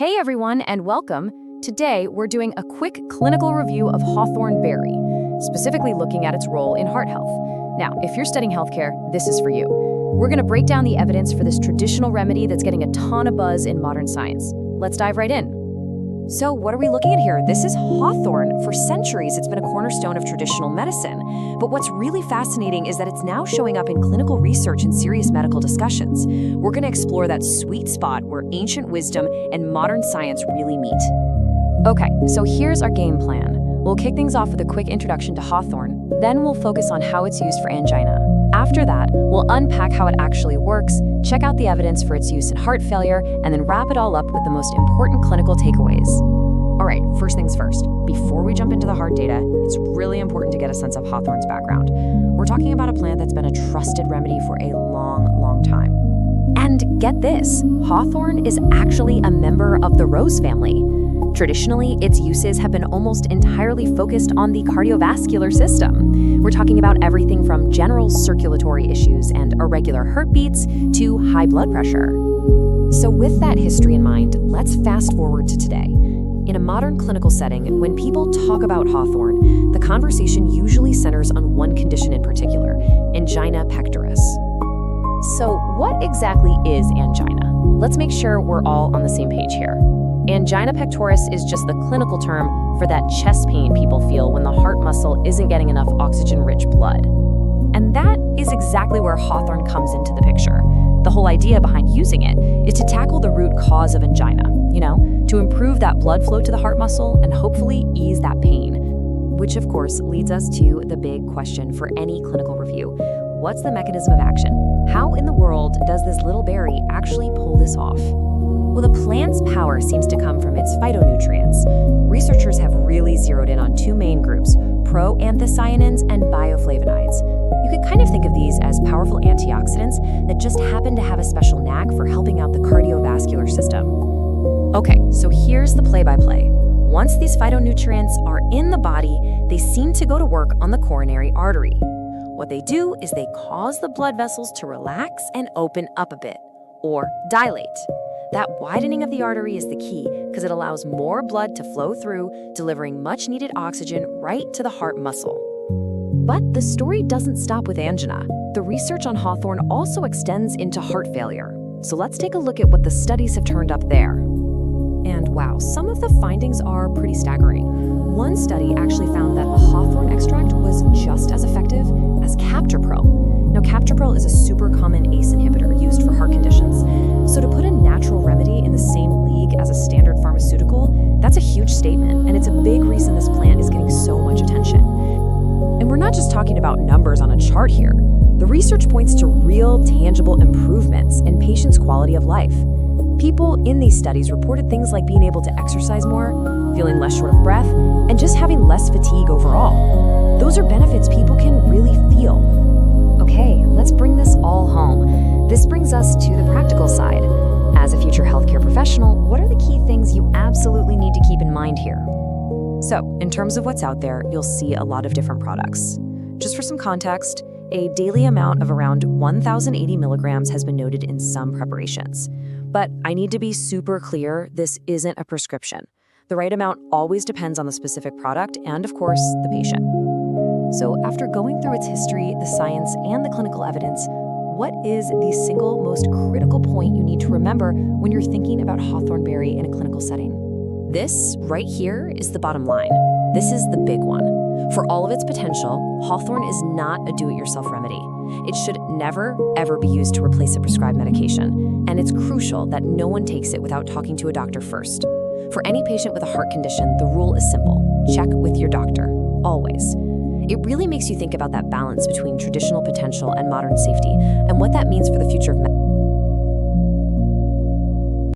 Hey everyone, and welcome. Today, we're doing a quick clinical review of Hawthorn berry, specifically looking at its role in heart health. Now, if you're studying healthcare, this is for you. We're going to break down the evidence for this traditional remedy that's getting a ton of buzz in modern science. Let's dive right in. So what are we looking at here? This is hawthorn. For centuries, it's been a cornerstone of traditional medicine. But what's really fascinating is that it's now showing up in clinical research and serious medical discussions. We're going to explore that sweet spot where ancient wisdom and modern science really meet. Okay, so here's our game plan. We'll kick things off with a quick introduction to hawthorn, then we'll focus on how it's used for angina. After that, we'll unpack how it actually works, check out the evidence for its use in heart failure, and then wrap it all up with the most important clinical takeaways. All right, first things first. Before we jump into the hard data, it's really important to get a sense of hawthorn's background. We're talking about a plant that's been a trusted remedy for a long time. And get this, hawthorn is actually a member of the rose family. Traditionally, its uses have been almost entirely focused on the cardiovascular system. We're talking about everything from general circulatory issues and irregular heartbeats to high blood pressure. So with that history in mind, let's fast forward to today. In a modern clinical setting, when people talk about hawthorn, the conversation usually centers on one condition in particular, angina pectoris. So what exactly is angina? Let's make sure we're all on the same page here. Angina pectoris is just the clinical term for that chest pain people feel when the heart muscle isn't getting enough oxygen-rich blood. And that is exactly where hawthorn comes into the picture. The whole idea behind using it is to tackle the root cause of angina, to improve that blood flow to the heart muscle and hopefully ease that pain. Which of course leads us to the big question for any clinical review. What's the mechanism of action? How in the world does this little berry actually pull this off? Well, the plant's power seems to come from its phytonutrients. Researchers have really zeroed in on two main groups, proanthocyanins and bioflavonoids. You could kind of think of these as powerful antioxidants that just happen to have a special knack for helping out the cardiovascular system. Okay, so here's the play-by-play. Once these phytonutrients are in the body, they seem to go to work on the coronary artery. What they do is they cause the blood vessels to relax and open up a bit, or dilate. That widening of the artery is the key because it allows more blood to flow through, delivering much-needed oxygen right to the heart muscle. But the story doesn't stop with angina. The research on hawthorn also extends into heart failure. So let's take a look at what the studies have turned up there. And wow, some of the findings are pretty staggering. One study actually found that a hawthorn extract was just as effective as captopril. Now, captopril is a super common ACE inhibitor used for heart conditions. So to put a natural remedy in the same league as a standard pharmaceutical, that's a huge statement, and it's a big reason this plant is getting so much attention. And we're not just talking about numbers on a chart here. The research points to real, tangible improvements in patients' quality of life. People in these studies reported things like being able to exercise more, feeling less short of breath, and just having less fatigue overall. Those are benefits people can really feel. Okay, let's bring this all home. This brings us to the practical side. As a future healthcare professional, what are the key things you absolutely need to keep in mind here? So, in terms of what's out there, you'll see a lot of different products. Just for some context, a daily amount of around 1,080 milligrams has been noted in some preparations. But I need to be super clear, this isn't a prescription. The right amount always depends on the specific product and, of course, the patient. So after going through its history, the science, and the clinical evidence, what is the single most critical point you need to remember when you're thinking about hawthorn berry in a clinical setting? This right here is the bottom line. This is the big one. For all of its potential, hawthorn is not a do-it-yourself remedy. It should never, ever be used to replace a prescribed medication, and it's crucial that no one takes it without talking to a doctor first. For any patient with a heart condition, the rule is simple. Check with your doctor, always. It really makes you think about that balance between traditional potential and modern safety, and what that means for the future of medicine.